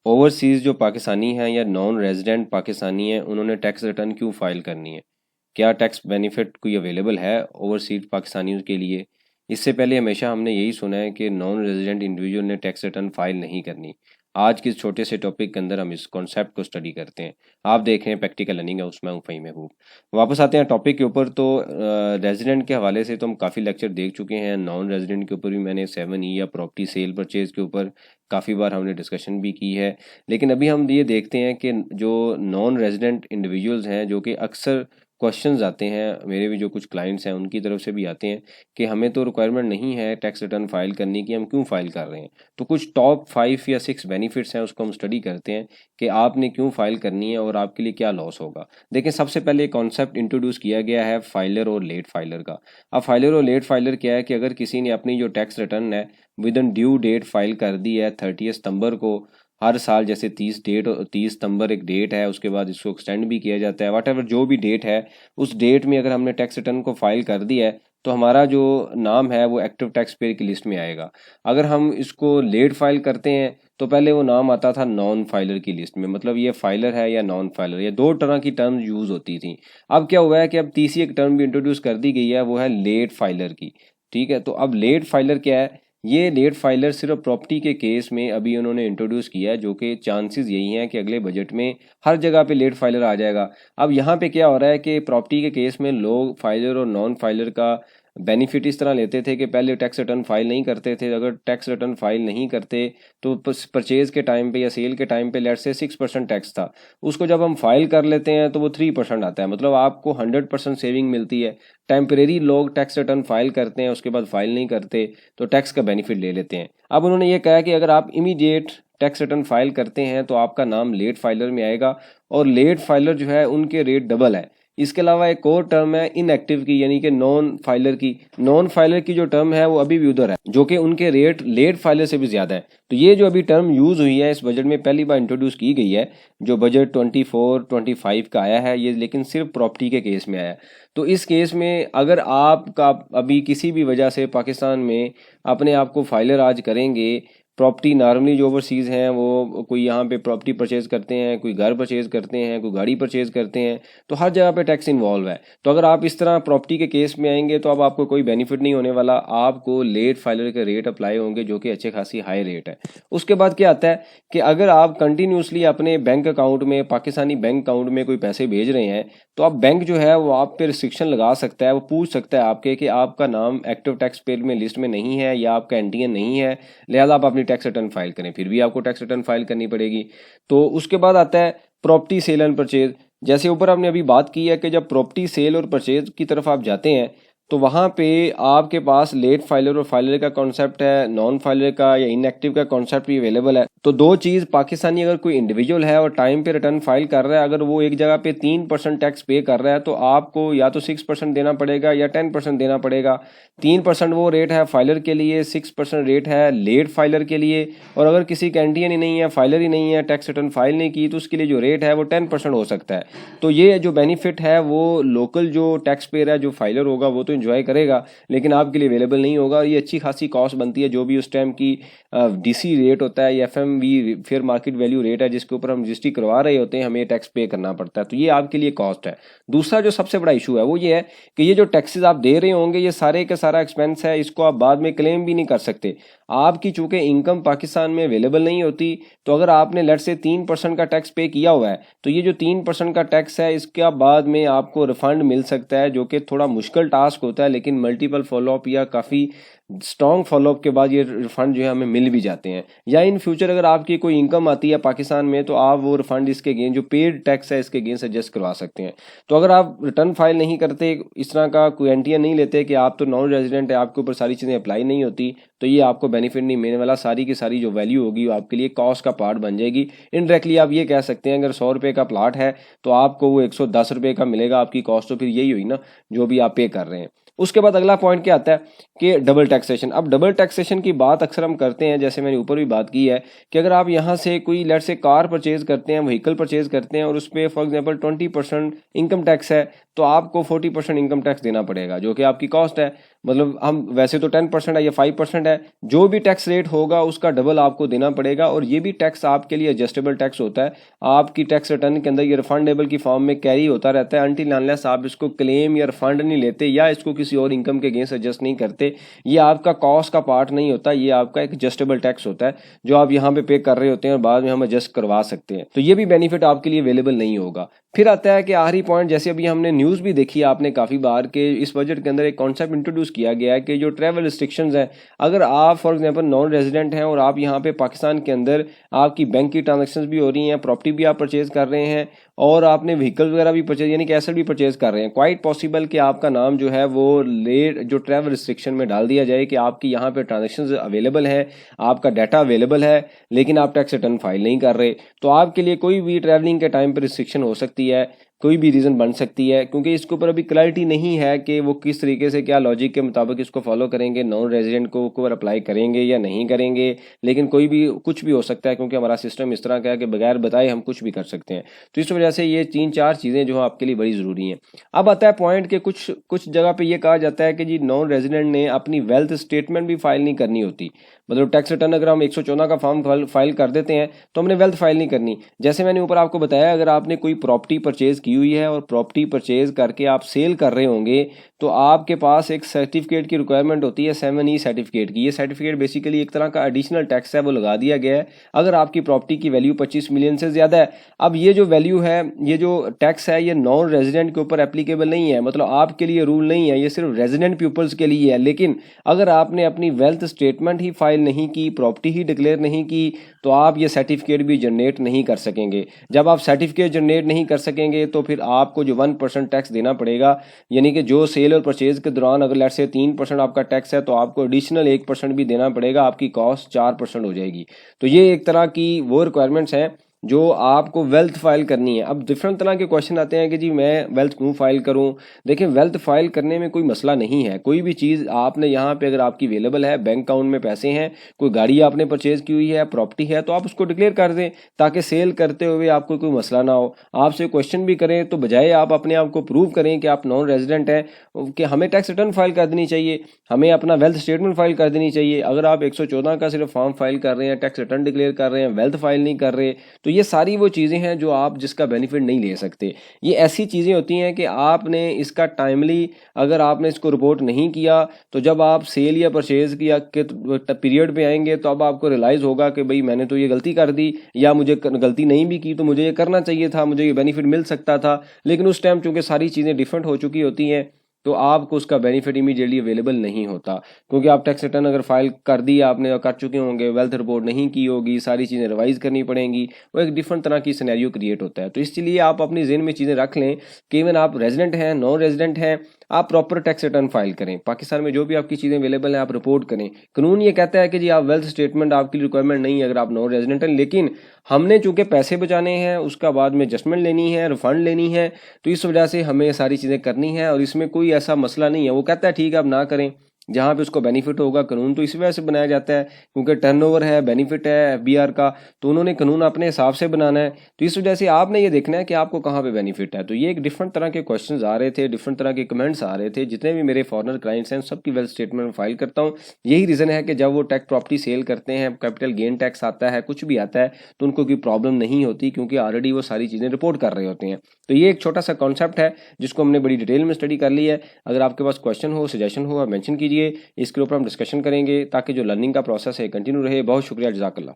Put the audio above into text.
Overseas जो पाकिस्तानी हैं या नॉन रेजिडेंट पाकिस्तानी हैं, उन्होंने टैक्स रिटर्न क्यों फ़ाइल करनी है? क्या टैक्स बेनिफिट कोई अवेलेबल है ओवरसीज़ पाकिस्तानियों के लिए? इससे पहले हमेशा हमने यही सुना है कि नॉन रेजिडेंट इंडिविजुअल ने टैक्स रिटर्न फ़ाइल नहीं करनी। आज के इस छोटे से टॉपिक के अंदर हम इस कॉन्सेप्ट को स्टडी करते हैं। आप देख रहे हैं प्रैक्टिकल लर्निंग है, उसमें हूँ फ़हीम महबूब। वापस आते हैं टॉपिक के ऊपर। तो रेजिडेंट के हवाले से तो हम काफ़ी लेक्चर देख चुके हैं। नॉन रेजिडेंट के ऊपर भी मैंने 7E या प्रॉपर्टी सेल परचेज़ के ऊपर काफ़ी बार हमने डिस्कशन भी की है। लेकिन अभी हम ये देखते हैं कि जो नॉन रेजिडेंट इंडिविजुअल्स हैं, जो कि अक्सर क्वेश्चंस आते हैं, मेरे भी जो कुछ क्लाइंट्स हैं उनकी तरफ से भी आते हैं कि हमें तो रिक्वायरमेंट नहीं है टैक्स रिटर्न फाइल करने की, हम क्यों फाइल कर रहे हैं। तो कुछ टॉप 5 या 6 बेनिफिट्स हैं, उसको हम स्टडी करते हैं कि आपने क्यों फाइल करनी है और आपके लिए क्या लॉस होगा। देखिए, सबसे पहले कॉन्सेप्ट इंट्रोड्यूस किया गया है फाइलर और लेट फाइलर का। अब फाइलर और लेट फाइलर क्या है कि अगर किसी ने अपनी जो टैक्स रिटर्न है within due date file कर दी है 30 सितंबर को, हर साल जैसे 30 सितंबर एक डेट है, उसके बाद इसको एक्सटेंड भी किया जाता है, वट एवर जो भी डेट है, उस डेट में अगर हमने टैक्स रिटर्न को फाइल कर दिया है तो हमारा जो नाम है वो एक्टिव टैक्स पेयर की लिस्ट में आएगा। अगर हम इसको लेट फाइल करते हैं तो पहले वो नाम आता था नॉन फाइलर की लिस्ट में, मतलब ये फाइलर है या नॉन फाइलर, ये दो तरह की टर्म यूज़ होती थी। अब क्या हुआ है कि अब तीसरी एक टर्म भी इंट्रोड्यूस कर दी गई है, वो है लेट फाइलर की। ठीक है, तो अब लेट फाइलर क्या है? ये लेट फाइलर सिर्फ प्रॉपर्टी के केस में अभी उन्होंने इंट्रोड्यूस किया है, जो कि चांसेस यही हैं कि अगले बजट में हर जगह पे लेट फाइलर आ जाएगा। अब यहाँ पे क्या हो रहा है कि प्रॉपर्टी के केस में लोग फाइलर और नॉन फाइलर का बेनिफिट इस तरह लेते थे कि पहले टैक्स रिटर्न फाइल नहीं करते थे। अगर टैक्स रिटर्न फाइल नहीं करते तो परचेज के टाइम पे या सेल के टाइम पे लेट से 6% टैक्स था, उसको जब हम फाइल कर लेते हैं तो वो 3% आता है, मतलब आपको 100% सेविंग मिलती है। टेम्परेरी लोग टैक्स रिटर्न फाइल करते हैं, उसके बाद फाइल नहीं करते तो टैक्स का बेनिफिट ले लेते हैं। अब उन्होंने ये कहा कि अगर आप इमीडिएट टैक्स रिटर्न फाइल करते हैं तो आपका नाम लेट फाइलर में आएगा, और लेट फाइलर जो है उनके रेट डबल है। इसके अलावा एक और टर्म है इनएक्टिव की, यानी कि नॉन फाइलर की। नॉन फाइलर की जो टर्म है वो अभी भी उधर है, जो कि उनके रेट लेट फाइलर से भी ज़्यादा है। तो ये जो अभी टर्म यूज़ हुई है इस बजट में, पहली बार इंट्रोड्यूस की गई है, जो बजट 24-25 का आया है ये, लेकिन सिर्फ प्रॉपर्टी के केस में आया है। तो इस केस में अगर आपका अभी किसी भी वजह से पाकिस्तान में अपने आप को फाइलर आज करेंगे, प्रॉपर्टी नॉर्मली जो ओवरसीज़ हैं वो कोई यहाँ पे प्रॉपर्टी परचेज करते हैं, कोई घर परचेज करते हैं, कोई गाड़ी परचेज करते हैं, तो हर जगह पे टैक्स इन्वॉल्व है। तो अगर आप इस तरह प्रॉपर्टी के केस में आएंगे तो अब आपको कोई बेनिफिट नहीं होने वाला, आपको लेट फाइलर के रेट अप्लाई होंगे जो कि अच्छे खासी हाई रेट है। उसके बाद क्या आता है कि अगर आप कंटिन्यूसली अपने बैंक अकाउंट में, पाकिस्तानी बैंक अकाउंट में कोई पैसे भेज रहे हैं, तो अब बैंक जो है वो आप पे रिस्ट्रिक्शन लगा सकता है, वो पूछ सकता है आपके कि आपका नाम एक्टिव टैक्स पेयर में लिस्ट में नहीं है या आपका एनटीएन नहीं है, लिहाजा आप अपनी टैक्स रिटर्न फाइल करें। फिर भी आपको टैक्स रिटर्न फाइल करनी पड़ेगी। तो उसके बाद आता है प्रॉपर्टी सेल एंड परचेज। जैसे ऊपर आपने अभी बात की है कि जब प्रॉपर्टी सेल और परचेज की तरफ आप जाते हैं तो वहाँ पे आपके पास लेट फाइलर और फाइलर का कॉन्सेप्ट है, नॉन फाइलर का या इनएक्टिव का कॉन्सेप्ट भी अवेलेबल है। तो दो चीज़, पाकिस्तानी अगर कोई इंडिविजुअल है और टाइम पे रिटर्न फाइल कर रहा है, अगर वो एक जगह पे 3% टैक्स पे कर रहा है तो आपको या तो 6% देना पड़ेगा या 10% देना पड़ेगा। 3% वो रेट है फाइलर के लिए, 6% रेट है लेट फाइलर के लिए। और अगर किसी का एनटीएन ही नहीं है, फाइलर ही नहीं है, टैक्स रिटर्न फाइल नहीं की, तो उसके लिए जो रेट है वो 10% हो सकता है। तो ये जो बेनिफिट है वो लोकल जो टैक्स पेयर है, जो फाइलर होगा, वो तो एंजॉय करेगा, लेकिन आपके लिए अवेलेबल नहीं होगा। ये अच्छी खासी कॉस्ट बनती है, जो भी उस टाइम की डीसी रेट होता है या FMV fair market value rate है जिसके ऊपर हम रजिस्ट्री करवा रहे होते हैं, हमें टैक्स पे करना पड़ता है। तो ये आपके लिए कॉस्ट है। दूसरा जो सबसे बड़ा इशू है वो ये है कि ये जो टैक्सेस आप दे रहे होंगे, ये सारे का सारा एक्सपेंस है, इसको आप बाद में क्लेम भी नहीं कर सकते। आपकी चूंकि इनकम पाकिस्तान में अवेलेबल नहीं होती, तो अगर आपने लेट से 3% का टैक्स पे किया हुआ है, तो ये जो 3% का टैक्स है इसके बाद में आपको रिफंड मिल सकता है, जो कि थोड़ा मुश्किल टास्क होता है, लेकिन मल्टीपल फॉलोअप या काफ़ी स्ट्रॉन्ग फॉलोअप के बाद ये रिफंड जो है हमें मिल भी जाते हैं। या इन फ्यूचर अगर आपकी कोई इनकम आती है पाकिस्तान में, तो आप वो रिफंड इसके गेन जो पेड टैक्स है इसके गेन से एडजस्ट करवा सकते हैं। तो अगर आप रिटर्न फाइल नहीं करते, इस तरह का कोई एनटीएन नहीं लेते कि आप तो नॉन रेजिडेंट है, आपके ऊपर सारी चीज़ें अप्लाई नहीं होती, तो ये आपको बेनिफिट नहीं मिलने वाला। सारी की सारी जो वैल्यू होगी वो आपके लिए कॉस्ट का पार्ट बन जाएगी। इनडायरेक्टली आप ये कह सकते हैं अगर 100 रुपये का प्लाट है तो आपको वो 110 रुपये का मिलेगा आपकी कॉस्ट, तो फिर यही हुई ना जो भी आप पे कर रहे हैं। उसके बाद अगला पॉइंट क्या आता है कि डबल टैक्सेशन। अब डबल टैक्सेशन की बात अक्सर हम करते हैं, जैसे मैंने ऊपर भी बात की है कि अगर आप यहाँ से कोई लेट से कार परचेज करते हैं, व्हीकल परचेज करते हैं, और उस पर फॉर एग्जांपल 20% इनकम टैक्स है, तो आपको 40% इनकम टैक्स देना पड़ेगा, जो कि आपकी कॉस्ट है। मतलब हम वैसे तो 10% है या 5% है, जो भी टैक्स रेट होगा उसका डबल आपको देना पड़ेगा। और ये भी टैक्स आपके लिए एडजस्टेबल टैक्स होता है, आपकी टैक्स रिटर्न के अंदर ये रिफंडेबल की फॉर्म में कैरी होता रहता है अनटिल अनलेस आप इसको क्लेम या रिफंड नहीं लेते या इसको किसी और इनकम के अगेंस्ट एडजस्ट नहीं करते। ये आपका कॉस्ट का पार्ट नहीं होता, ये आपका एक एडजस्टेबल टैक्स होता है जो आप यहाँ पे कर रहे होते हैं और बाद में हम एडजस्ट करवा सकते हैं। तो ये भी बेनिफिट आपके लिए अवेलेबल नहीं होगा। फिर आता है कि आखिरी पॉइंट, जैसे अभी हमने न्यूज़ भी देखी आपने काफ़ी बार के इस बजट के अंदर एक कॉन्सेप्ट इंट्रोड्यूस किया गया है कि जो ट्रैवल रिस्ट्रिक्शंस हैं, अगर आप फॉर एग्जांपल नॉन रेजिडेंट हैं और आप यहाँ पे पाकिस्तान के अंदर आपकी बैंक की ट्रांजैक्शंस भी हो रही हैं, प्रॉपर्टी भी आप परचेज कर रहे हैं और आपने व्हीकल वगैरह भी परचेज यानी कि एसेट भी परचेज कर रहे हैं, क्वाइट पॉसिबल कि आपका नाम जो है वो लेट जो ट्रैवल रिस्ट्रिक्शन में डाल दिया जाए कि आपकी यहाँ पे ट्रांजैक्शंस अवेलेबल है, आपका डाटा अवेलेबल है, लेकिन आप टैक्स रिटर्न फाइल नहीं कर रहे। तो आपके लिए कोई भी ट्रैवलिंग के टाइम पर रिस्ट्रिक्शन हो सकती है, कोई भी रीज़न बन सकती है, क्योंकि इसके ऊपर अभी क्लैरिटी नहीं है कि वो किस तरीके से क्या लॉजिक के मुताबिक इसको फॉलो करेंगे, नॉन रेजिडेंट को ऊपर अप्लाई करेंगे या नहीं करेंगे। लेकिन कोई भी कुछ भी हो सकता है क्योंकि हमारा सिस्टम इस तरह का है कि बगैर बताए हम कुछ भी कर सकते हैं। तो इस वजह से ये 3-4 चीज़ें जो आपके लिए बड़ी ज़रूरी हैं। अब आता है पॉइंट कि कुछ जगह पे ये कहा जाता है कि जी नॉन रेजिडेंट ने अपनी वेल्थ स्टेटमेंट भी फाइल नहीं करनी होती। मतलब टैक्स रिटर्न अगर हम 114 का फॉर्म फाइल कर देते हैं तो हमने वेल्थ फाइल नहीं करनी। जैसे मैंने ऊपर आपको बताया, अगर आपने कोई प्रॉपर्टी परचेज की हुई है और प्रॉपर्टी परचेज करके आप सेल कर रहे होंगे तो आपके पास एक सर्टिफिकेट की रिक्वायरमेंट होती है 7E सर्टिफिकेट की। ये सर्टिफिकेट बेसिकली एक तरह का एडिशनल टैक्स है, वो लगा दिया गया है अगर आपकी प्रॉपर्टी की वैल्यू 25 मिलियन से ज़्यादा है। अब ये जो वैल्यू है, ये जो टैक्स है, ये नॉन रेजिडेंट के ऊपर एप्लीकेबल नहीं है, मतलब आपके लिए रूल नहीं है, ये सिर्फ रेजिडेंट पीपल्स के लिए है। लेकिन अगर आपने अपनी वेल्थ स्टेटमेंट ही फाइल नहीं की, प्रॉपर्टी ही डिक्लेयर नहीं की, तो आप ये सर्टिफिकेट भी जनरेट नहीं कर सकेंगे। जब आप सर्टिफिकेट जनरेट नहीं कर सकेंगे तो फिर आपको जो 1% टैक्स देना पड़ेगा, यानी कि जो सेल और परचेज के दौरान अगर लेट से 3% आपका टैक्स है तो आपको एडिशनल 1% भी देना पड़ेगा, आपकी कॉस्ट 4% हो जाएगी। तो ये एक तरह की वो रिक्वायरमेंट्स हैं जो आपको वेल्थ फाइल करनी है। अब डिफरेंट तरह के क्वेश्चन आते हैं कि जी मैं वेल्थ क्यों फाइल करूं। देखिए, वेल्थ फाइल करने में कोई मसला नहीं है, कोई भी चीज़ आपने यहाँ पे अगर आपकी अवेलेबल है, बैंक अकाउंट में पैसे हैं, कोई गाड़ी आपने परचेज की हुई है, प्रॉपर्टी है, तो आप उसको डिक्लेयर कर दें ताकि सेल करते हुए आपको कोई मसला ना हो। आपसे क्वेश्चन भी करें तो बजाय आप अपने आप को प्रूव करें कि आप नॉन रेजिडेंट हैं कि हमें टैक्स रिटर्न फाइल कर देनी चाहिए, हमें अपना वेल्थ स्टेटमेंट फाइल कर देनी चाहिए। अगर आप 114 का सिर्फ फॉर्म फाइल कर रहे हैं, टैक्स रिटर्न डिक्लेयर कर रहे हैं, वेल्थ फाइल नहीं कर रहे, तो ये सारी वो चीज़ें हैं जो आप जिसका बेनिफिट नहीं ले सकते। ये ऐसी चीज़ें होती हैं कि आपने इसका टाइमली अगर आपने इसको रिपोर्ट नहीं किया तो जब आप सेल या परचेज किया के पीरियड पे आएंगे तो अब आपको रियलाइज़ होगा कि भाई मैंने तो ये गलती कर दी, या मुझे गलती नहीं भी की तो मुझे ये करना चाहिए था, मुझे ये बेनिफिट मिल सकता था। लेकिन उस टाइम चूँकि सारी चीज़ें डिफरेंट हो चुकी होती हैं तो आपको उसका बेनिफिट इमीडिएटली अवेलेबल नहीं होता, क्योंकि आप टैक्स रिटर्न अगर फाइल कर दी आपने और कर चुके होंगे, वेल्थ रिपोर्ट नहीं की होगी, सारी चीज़ें रिवाइज करनी पड़ेंगी, वो एक डिफरेंट तरह की सिनेरियो क्रिएट होता है। तो इसलिए आप अपनी जेहन में चीज़ें रख लें कि इवन आप रेजिडेंट हैं, नॉन रेजिडेंट हैं, आप प्रॉपर टैक्स रिटर्न फाइल करें। पाकिस्तान में जो भी आपकी चीज़ें अवेलेबल हैं आप रिपोर्ट करें। कानून ये कहता है कि जी आप वेल्थ स्टेटमेंट आपकी रिक्वायरमेंट नहीं है अगर आप नॉन रेजिडेंट हैं, लेकिन हमने चूँकि पैसे बचाने हैं, उसका बाद में एडजस्टमेंट लेनी है, रिफंड लेनी है, तो इस वजह से हमें ये सारी चीज़ें करनी है और इसमें कोई ऐसा मसला नहीं है। वो कहता है ठीक है आप ना करें, जहाँ पे उसको बेनिफिट होगा। कानून तो इस वजह से बनाया जाता है क्योंकि टर्नओवर है, बेनिफिट है एफबीआर का, तो उन्होंने कानून अपने हिसाब से बनाना है। तो इस वजह से आपने ये देखना है कि आपको कहाँ पे बेनिफिट है। तो ये एक डिफरेंट तरह के क्वेश्चंस आ रहे थे, डिफरेंट तरह के कमेंट्स आ रहे थे। जितने भी मेरे फॉरेनर क्लाइंट्स हैं सबकी वेल्थ स्टेटमेंट फाइल करता हूँ। यही रीज़न है कि जब वो टैक्स प्रॉपर्टी सेल करते हैं, कैपिटल गेन टैक्स आता है, कुछ भी आता है, तो उनको कोई प्रॉब्लम नहीं होती क्योंकि ऑलरेडी वो सारी चीज़ें रिपोर्ट कर रहे होते हैं। तो ये एक छोटा सा कॉन्सेप्ट है जिसको हमने बड़ी डिटेल में स्टडी कर ली है। अगर आपके पास क्वेश्चन हो, सजेशन हो, आप मेंशन कीजिए, इसके ऊपर हम डिस्कशन करेंगे ताकि जो लर्निंग का प्रोसेस है कंटिन्यू रहे। बहुत शुक्रिया, जज़ाकल्लाह।